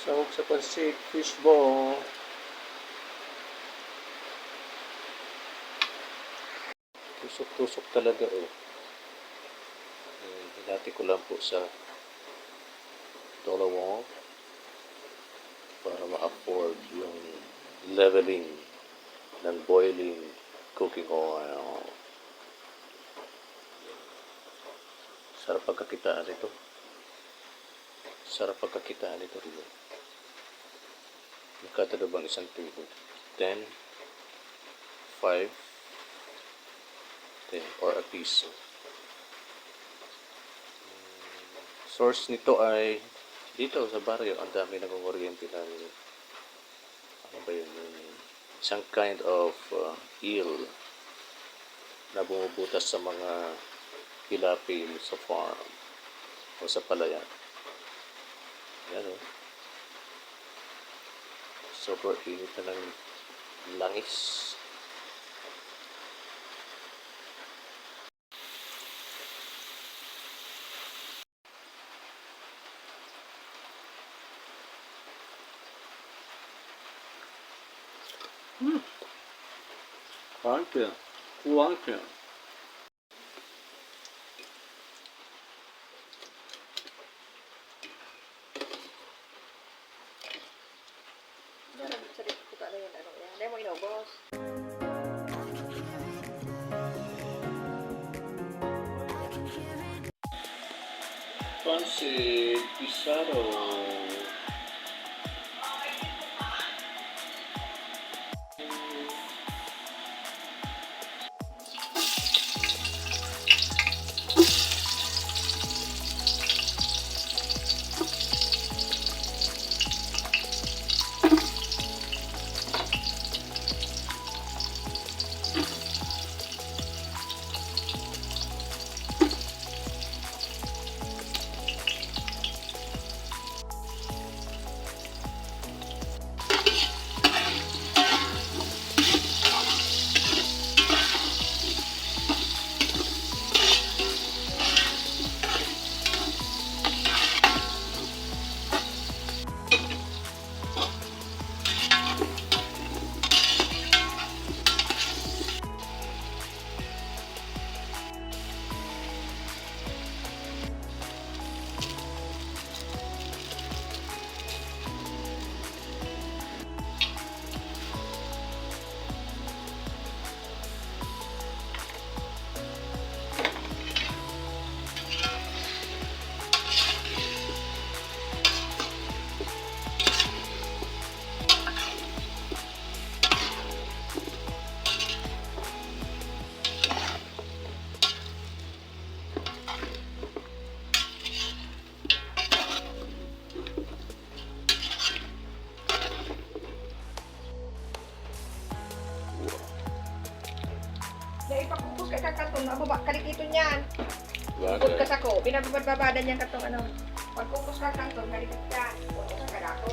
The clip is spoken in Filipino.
Sahog sa pansit, fishball. Tusok-tusok talaga oh. Hinati ko lang po sa dalawang para ma-afford yung leveling ng boiling cooking oil. Sarap pagkakitaan ito. Sarap pagkakitaan ito rin. Magkatalo bang isang tubo? 10, 5, 10, or a piso. Source nito ay dito sa baryo. Ang dami nag-oriente ng ano ba yun? Isang kind of eel na bumubutas sa mga pilapil sa farm o sa palayan. Yan o. Sobrang init na ng langis. Kuwangke. Kuwangke. Pansit Pizarro. Ipakupos ka kakatong, mababa, kalikito niyan. Bagay. Pagkas ako, binababad-babada niyan katong ano. Pagkupos ka kakatong, kalikit ka. Pupos ka kadako.